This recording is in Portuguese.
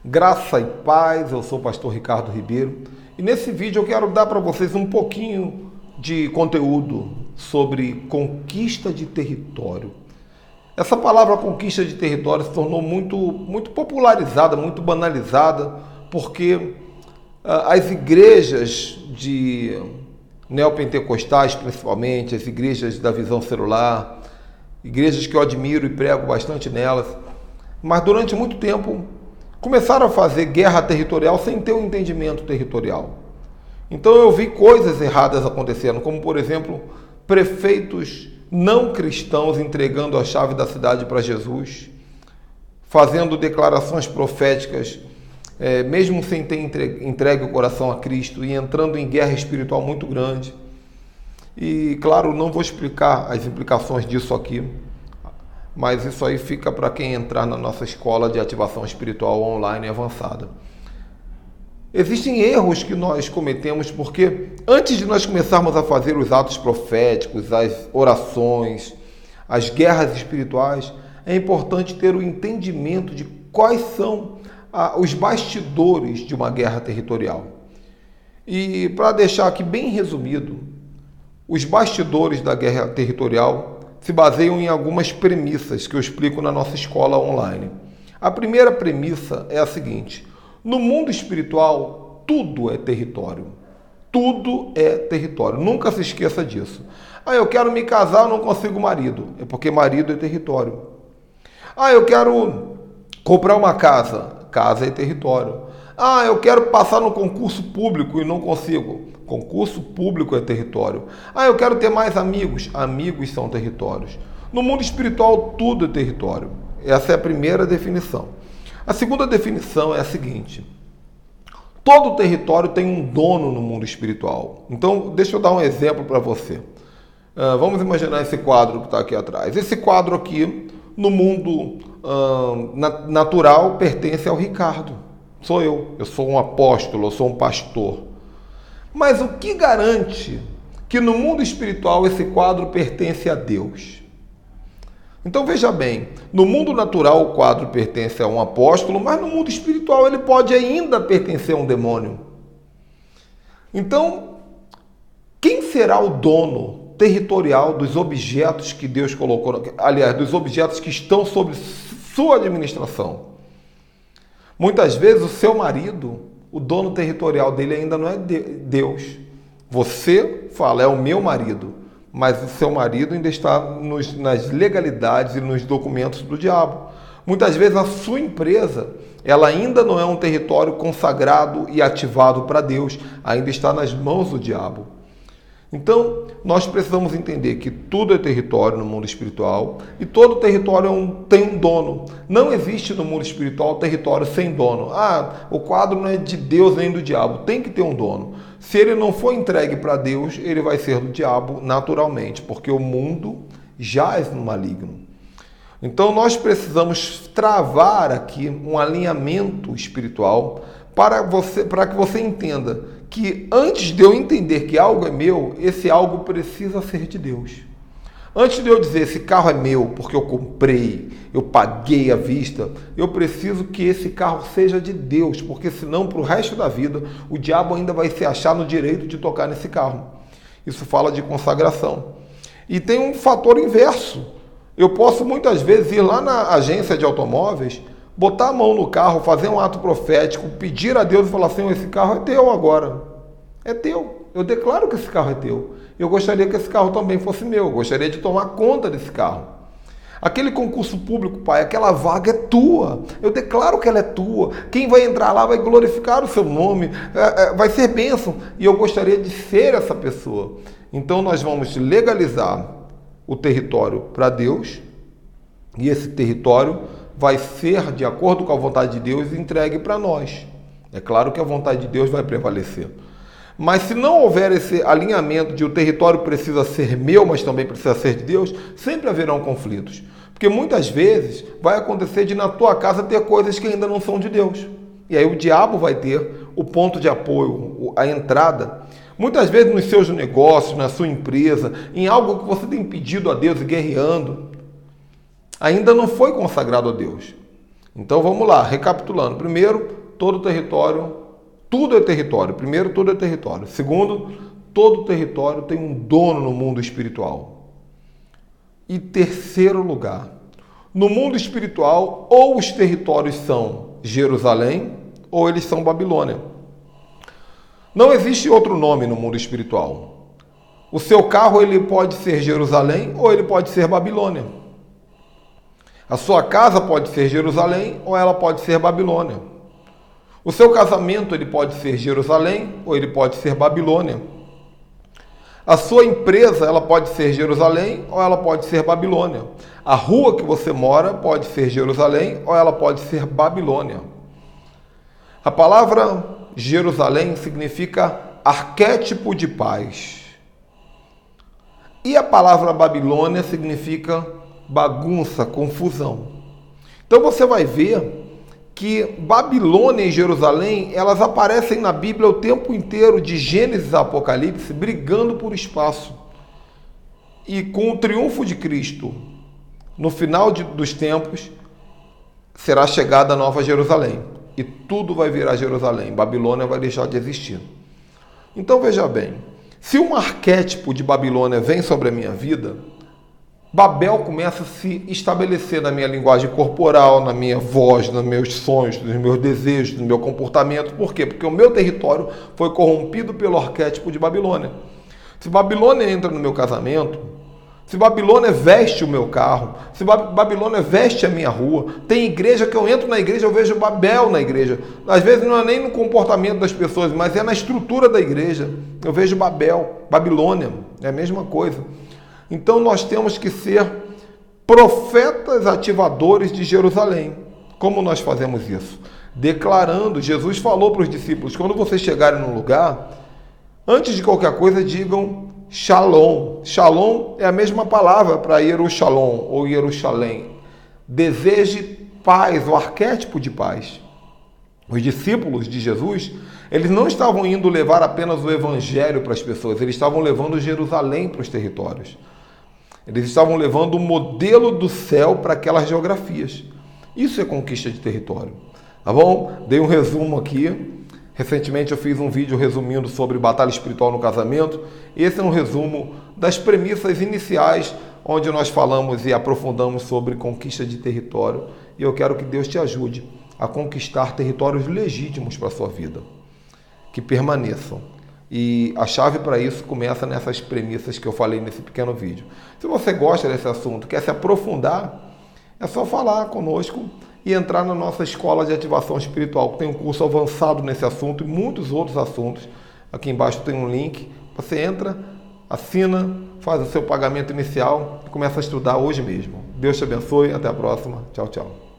Graça e paz, eu sou o pastor Ricardo Ribeiro e nesse vídeo eu quero dar para vocês um pouquinho de conteúdo sobre conquista de território. Essa palavra conquista de território se tornou muito popularizada, muito banalizada, porque as igrejas de neopentecostais, principalmente, as igrejas da visão celular, igrejas que eu admiro e prego bastante nelas, mas durante muito tempo começaram a fazer guerra territorial sem ter um entendimento territorial. Então eu vi coisas erradas acontecendo, como por exemplo, prefeitos não cristãos entregando a chave da cidade para Jesus, fazendo declarações proféticas, mesmo sem ter entregue o coração a Cristo, e entrando em guerra espiritual muito grande. E claro, não vou explicar as implicações disso aqui, mas isso aí fica para quem entrar na nossa escola de ativação espiritual online avançada. Existem erros que nós cometemos porque antes de nós começarmos a fazer os atos proféticos, as orações, as guerras espirituais, é importante ter o entendimento de quais são os bastidores de uma guerra territorial. E para deixar aqui bem resumido, os bastidores da guerra territorial se baseiam em algumas premissas que eu explico na nossa escola online. A primeira premissa é a seguinte: no mundo espiritual, tudo é território. Tudo é território. Nunca se esqueça disso. Eu quero me casar, não consigo marido. É porque marido é território. Eu quero comprar uma casa. Casa é território. Eu quero passar no concurso público e não consigo. Concurso público é território. Eu quero ter mais amigos. Amigos são territórios. No mundo espiritual, tudo é território. Essa é a primeira definição. A segunda definição é a seguinte: todo território tem um dono no mundo espiritual. Então, deixa eu dar um exemplo para você. Vamos imaginar esse quadro que está aqui atrás. Esse quadro aqui, no mundo natural, pertence ao Ricardo. Sou eu. Eu sou um apóstolo, eu sou um pastor. Mas o que garante que no mundo espiritual esse quadro pertence a Deus? Então veja bem, no mundo natural o quadro pertence a um apóstolo, mas no mundo espiritual ele pode ainda pertencer a um demônio. Então, quem será o dono territorial dos objetos que Deus colocou, aliás, dos objetos que estão sob sua administração? Muitas vezes o seu marido, o dono territorial dele ainda não é Deus. Você fala, é o meu marido, mas o seu marido ainda está nas legalidades e nos documentos do diabo. Muitas vezes a sua empresa, ela ainda não é um território consagrado e ativado para Deus, ainda está nas mãos do diabo. Então, nós precisamos entender que tudo é território no mundo espiritual e todo território tem um dono. Não existe no mundo espiritual território sem dono. O quadro não é de Deus nem do diabo, tem que ter um dono. Se ele não for entregue para Deus, ele vai ser do diabo naturalmente, porque o mundo jaz no maligno. Então, nós precisamos travar aqui um alinhamento espiritual para que você entenda que antes de eu entender que algo é meu, esse algo precisa ser de Deus. Antes de eu dizer esse carro é meu porque eu comprei, eu paguei à vista, eu preciso que esse carro seja de Deus, porque senão para o resto da vida o diabo ainda vai se achar no direito de tocar nesse carro. Isso fala de consagração. E tem um fator inverso. Eu posso muitas vezes ir lá na agência de automóveis, botar a mão no carro, fazer um ato profético, pedir a Deus e falar assim: esse carro é teu agora. É teu. Eu declaro que esse carro é teu. Eu gostaria que esse carro também fosse meu. Eu gostaria de tomar conta desse carro. Aquele concurso público, pai, aquela vaga é tua. Eu declaro que ela é tua. Quem vai entrar lá vai glorificar o seu nome. Vai ser bênção. E eu gostaria de ser essa pessoa. Então nós vamos legalizar o território para Deus. E esse território vai ser, de acordo com a vontade de Deus, entregue para nós. É claro que a vontade de Deus vai prevalecer. Mas se não houver esse alinhamento de o território precisa ser meu, mas também precisa ser de Deus, sempre haverão conflitos. Porque muitas vezes vai acontecer de na tua casa ter coisas que ainda não são de Deus. E aí o diabo vai ter o ponto de apoio, a entrada. Muitas vezes nos seus negócios, na sua empresa, em algo que você tem pedido a Deus e guerreando, ainda não foi consagrado a Deus. Então vamos lá, recapitulando. Primeiro, todo território, tudo é território. Primeiro, tudo é território. Segundo, todo território tem um dono no mundo espiritual. E terceiro lugar, no mundo espiritual, ou os territórios são Jerusalém, ou eles são Babilônia. Não existe outro nome no mundo espiritual. O seu carro ele pode ser Jerusalém ou ele pode ser Babilônia. A sua casa pode ser Jerusalém ou ela pode ser Babilônia. O seu casamento ele pode ser Jerusalém ou ele pode ser Babilônia. A sua empresa ela pode ser Jerusalém ou ela pode ser Babilônia. A rua que você mora pode ser Jerusalém ou ela pode ser Babilônia. A palavra Jerusalém significa arquétipo de paz. E a palavra Babilônia significa bagunça, confusão. Então você vai ver que Babilônia e Jerusalém, elas aparecem na Bíblia o tempo inteiro, de Gênesis a Apocalipse, brigando por espaço. E com o triunfo de Cristo, no final dos tempos, será chegada a Nova Jerusalém. E tudo vai virar Jerusalém. Babilônia vai deixar de existir. Então veja bem, se um arquétipo de Babilônia vem sobre a minha vida, Babel começa a se estabelecer na minha linguagem corporal, na minha voz, nos meus sonhos, nos meus desejos, no meu comportamento. Por quê? Porque o meu território foi corrompido pelo arquétipo de Babilônia. Se Babilônia entra no meu casamento, se Babilônia veste o meu carro, se Babilônia veste a minha rua, tem igreja que eu entro na igreja, eu vejo Babel na igreja. Às vezes não é nem no comportamento das pessoas, mas é na estrutura da igreja. Eu vejo Babel, Babilônia, é a mesma coisa. Então nós temos que ser profetas ativadores de Jerusalém. Como nós fazemos isso? Declarando, Jesus falou para os discípulos, quando vocês chegarem num lugar, antes de qualquer coisa digam Shalom. Shalom é a mesma palavra para Yerushalom ou Jerusalém. Deseje paz, o arquétipo de paz. Os discípulos de Jesus, eles não estavam indo levar apenas o evangelho para as pessoas, eles estavam levando Jerusalém para os territórios. Eles estavam levando o modelo do céu para aquelas geografias. Isso é conquista de território. Tá bom? Dei um resumo aqui. Recentemente eu fiz um vídeo resumindo sobre batalha espiritual no casamento. Esse é um resumo das premissas iniciais, onde nós falamos e aprofundamos sobre conquista de território. E eu quero que Deus te ajude a conquistar territórios legítimos para a sua vida, que permaneçam. E a chave para isso começa nessas premissas que eu falei nesse pequeno vídeo. Se você gosta desse assunto, quer se aprofundar, é só falar conosco e entrar na nossa escola de ativação espiritual, que tem um curso avançado nesse assunto e muitos outros assuntos. Aqui embaixo tem um link, você entra, assina, faz o seu pagamento inicial e começa a estudar hoje mesmo. Deus te abençoe, até a próxima. Tchau, tchau.